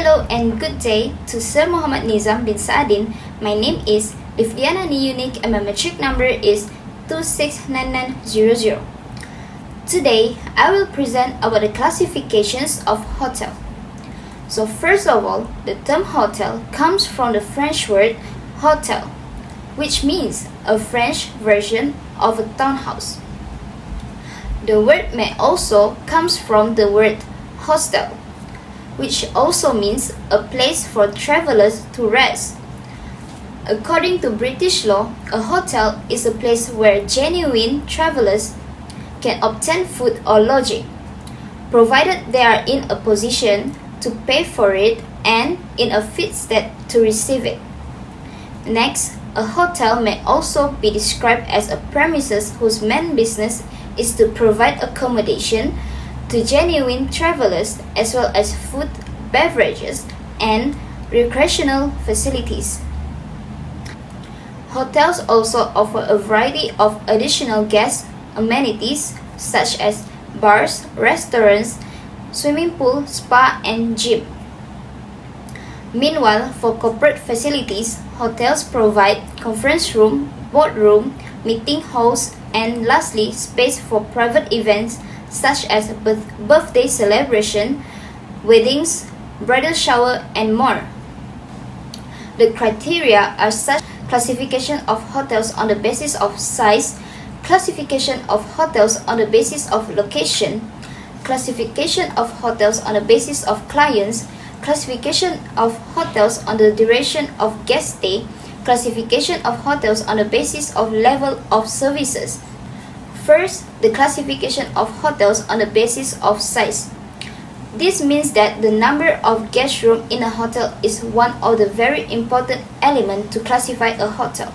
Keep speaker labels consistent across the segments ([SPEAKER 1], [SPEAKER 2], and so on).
[SPEAKER 1] Hello and good day to Sir Muhammad Nizam bin Saadin. My name is Livdiana Unique and my metric number is 269900. Today, I will present about the classifications of hotel. So first of all, the term hotel comes from the French word hotel, which means a French version of a townhouse. The word may also comes from the word hostel, which also means a place for travelers to rest. According to British law, a hotel is a place where genuine travelers can obtain food or lodging, provided they are in a position to pay for it and in a fit state to receive it. Next, a hotel may also be described as a premises whose main business is to provide accommodation to genuine travelers as well as food, beverages, and recreational facilities. Hotels also offer a variety of additional guest amenities such as bars, restaurants, swimming pool, spa, and gym. Meanwhile, for corporate facilities, hotels provide conference room, boardroom, meeting halls, and lastly, space for private events such as birthday celebration, weddings, bridal shower, and more. The criteria are such: classification of hotels on the basis of size, classification of hotels on the basis of location, classification of hotels on the basis of clients, classification of hotels on the duration of guest stay, classification of hotels on the basis of level of services. First, the classification of hotels on the basis of size. This means that the number of guest rooms in a hotel is one of the very important elements to classify a hotel.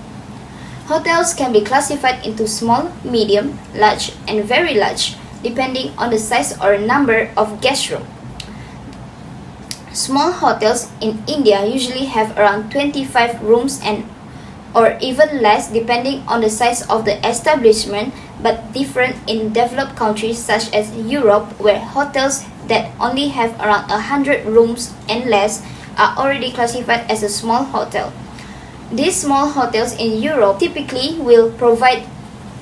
[SPEAKER 1] Hotels can be classified into small, medium, large, and very large, depending on the size or number of guest rooms. Small hotels in India usually have around 25 rooms and or even less depending on the size of the establishment, but different in developed countries such as Europe, where hotels that only have around 100 rooms and less are already classified as a small hotel. These small hotels in Europe typically will provide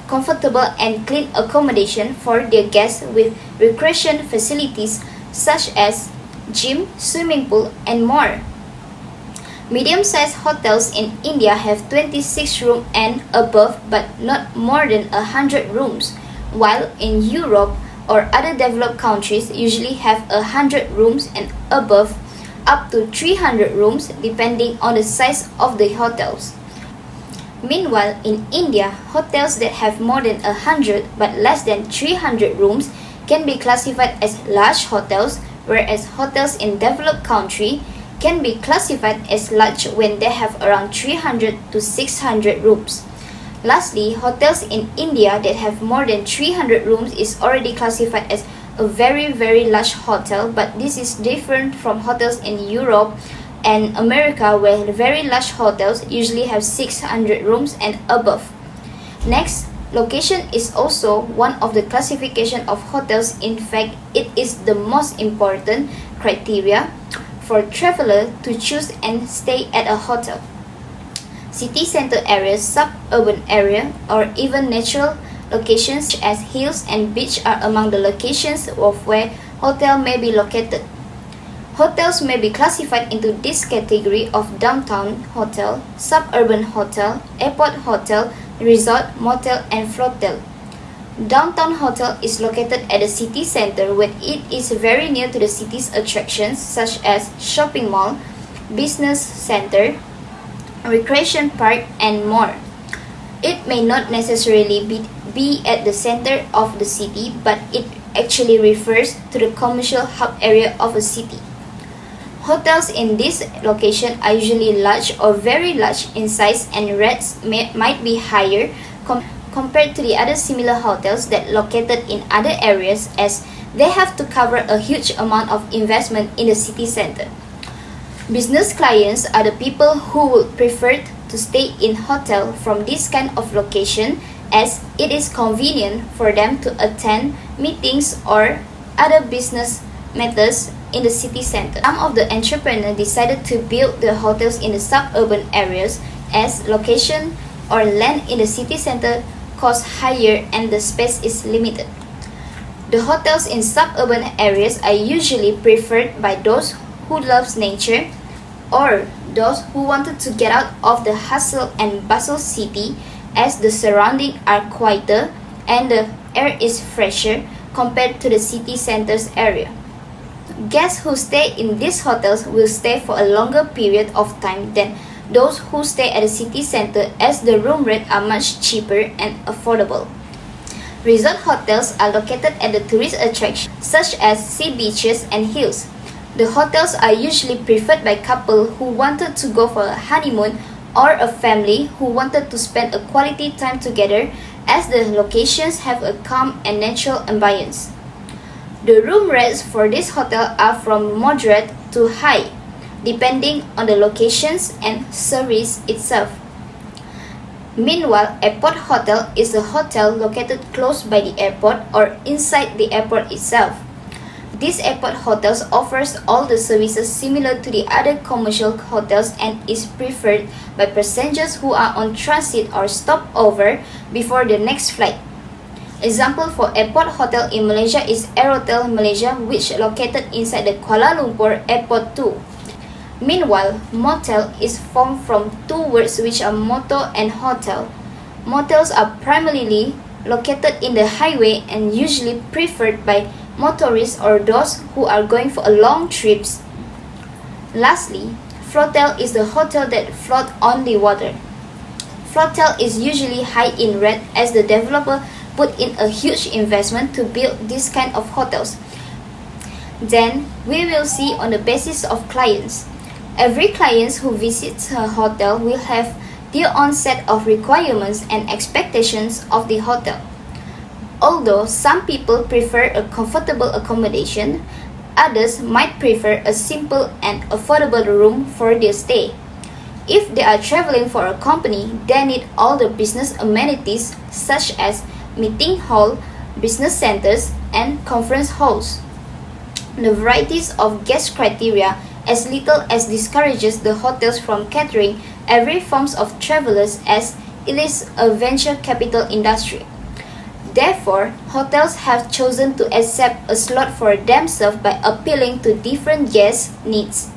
[SPEAKER 1] comfortable and clean accommodation for their guests with recreation facilities such as gym, swimming pool, and more. Medium-sized hotels in India have 26 rooms and above but not more than 100 rooms, while in Europe or other developed countries usually have 100 rooms and above up to 300 rooms depending on the size of the hotels. Meanwhile, in India, hotels that have more than 100 but less than 300 rooms can be classified as large hotels, whereas hotels in developed countries can be classified as large when they have around 300 to 600 rooms. Lastly, hotels in India that have more than 300 rooms is already classified as a very large hotel, but this is different from hotels in Europe and America, where very large hotels usually have 600 rooms and above. Next, location is also one of the classification of hotels. In fact, it is the most important criteria for travelers to choose and stay at a hotel. City center areas, suburban area, or even natural locations such as hills and beach are among the locations of where hotel may be located. Hotels may be classified into this category of downtown hotel, suburban hotel, airport hotel, resort, motel, and flotel. Downtown hotel is located at the city center where it is very near to the city's attractions such as shopping mall, business center, recreation park, and more. It may not necessarily be at the center of the city, but it actually refers to the commercial hub area of a city. Hotels in this location are usually large or very large in size, and rates might be higher compared to the other similar hotels that located in other areas, as they have to cover a huge amount of investment in the city center. Business clients are the people who would prefer to stay in hotel from this kind of location, as it is convenient for them to attend meetings or other business matters in the city center. Some of the entrepreneurs decided to build the hotels in the suburban areas as location or land in the city center costs higher and the space is limited. The hotels in suburban areas are usually preferred by those who love nature or those who wanted to get out of the hustle and bustle city, as the surroundings are quieter and the air is fresher compared to the city center's area. Guests who stay in these hotels will stay for a longer period of time than those who stay at the city center, as the room rates are much cheaper and affordable. Resort hotels are located at the tourist attractions such as sea beaches and hills. The hotels are usually preferred by couples who wanted to go for a honeymoon or a family who wanted to spend a quality time together, as the locations have a calm and natural ambience. The room rates for this hotel are from moderate to high, depending on the locations and service itself. Meanwhile, Airport Hotel is a hotel located close by the airport or inside the airport itself. This airport hotels offers all the services similar to the other commercial hotels and is preferred by passengers who are on transit or stopover before the next flight. Example for airport hotel in Malaysia is Aerotel Malaysia, which located inside the Kuala Lumpur Airport 2. Meanwhile, motel is formed from two words which are moto and hotel. Motels are primarily located in the highway and usually preferred by motorists or those who are going for a long trips. Lastly, flotel is the hotel that float on the water. Flotel is usually high in rent, as the developer put in a huge investment to build this kind of hotels. Then we will see on the basis of clients. Every client who visits a hotel will have their own set of requirements and expectations of the hotel. Although some people prefer a comfortable accommodation, others might prefer a simple and affordable room for their stay. If they are traveling for a company, they need all the business amenities such as meeting hall, business centers, and conference halls. The varieties of guest criteria as little as discourages the hotels from catering every forms of travelers, as it is a venture capital industry. Therefore, hotels have chosen to accept a slot for themselves by appealing to different guest needs.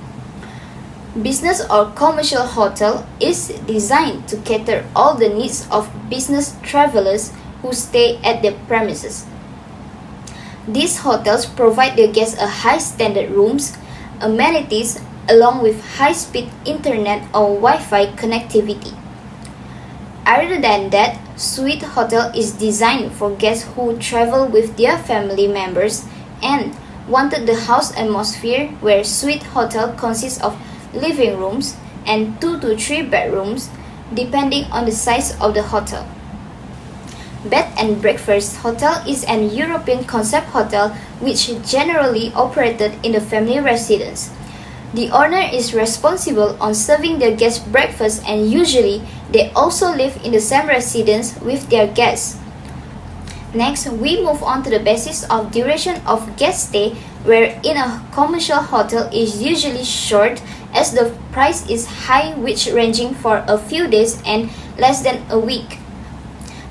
[SPEAKER 1] Business or commercial hotel is designed to cater all the needs of business travelers who stay at their premises. These hotels provide their guests a high standard rooms, amenities, along with high-speed internet or Wi-Fi connectivity. Other than that, Suite Hotel is designed for guests who travel with their family members and wanted the house atmosphere, where Suite Hotel consists of living rooms and 2 to 3 bedrooms depending on the size of the hotel. Bed and Breakfast Hotel is an European concept hotel which generally operated in the family residence. The owner is responsible on serving their guests breakfast, and usually they also live in the same residence with their guests. Next, we move on to the basis of duration of guest stay, where in a commercial hotel is usually short, as the price is high, which ranging for a few days and less than a week.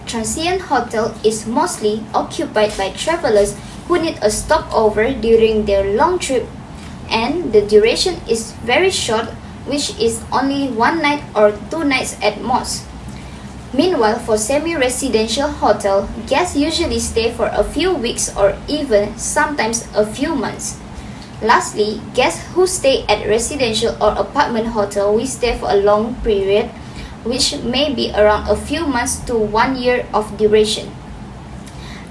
[SPEAKER 1] Transient hotel is mostly occupied by travelers who need a stopover during their long trip, and the duration is very short, which is only 1 night or 2 nights at most. Meanwhile, for semi-residential hotel, guests usually stay for a few weeks or even sometimes a few months. Lastly, guests who stay at residential or apartment hotel will stay for a long period, which may be around a few months to 1 year of duration.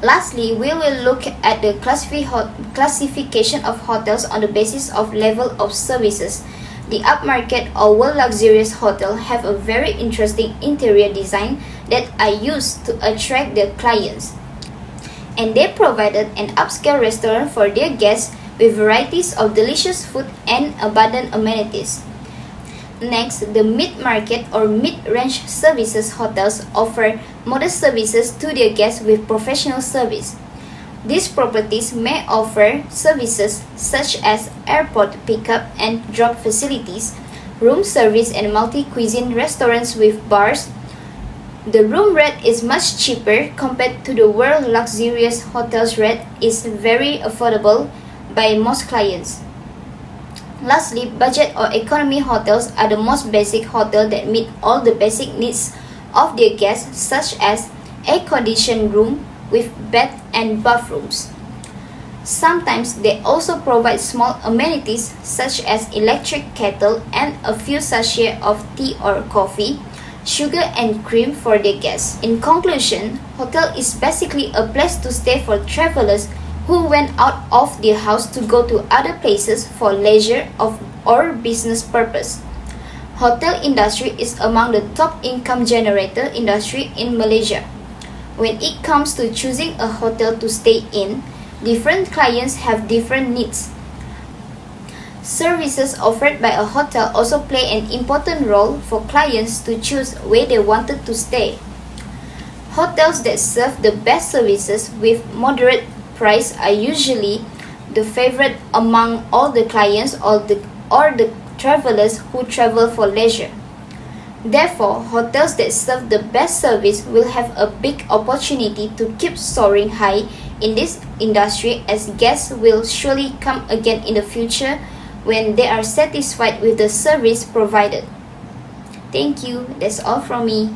[SPEAKER 1] Lastly, we will look at the classification of hotels on the basis of level of services. The upmarket or world luxurious hotel have a very interesting interior design that are used to attract their clients. And they provided an upscale restaurant for their guests with varieties of delicious food and abundant amenities. Next, the mid-market or mid-range services hotels offer modest services to their guests with professional service. These properties may offer services such as airport pickup and drop facilities, room service and multi-cuisine restaurants with bars. The room rate is much cheaper compared to the world luxurious hotels rate is very affordable by most clients. Lastly, budget or economy hotels are the most basic hotel that meet all the basic needs of their guests such as air-conditioned room with bed and bathrooms. Sometimes they also provide small amenities such as electric kettle and a few sachets of tea or coffee, sugar and cream for their guests. In conclusion, hotel is basically a place to stay for travelers who went out of their house to go to other places for leisure or business purpose. Hotel industry is among the top income generator industry in Malaysia. When it comes to choosing a hotel to stay in, different clients have different needs. Services offered by a hotel also play an important role for clients to choose where they wanted to stay. Hotels that serve the best services with moderate price are usually the favorite among all the clients or the travelers who travel for leisure. Therefore, hotels that serve the best service will have a big opportunity to keep soaring high in this industry as guests will surely come again in the future when they are satisfied with the service provided. Thank you. That's all from me.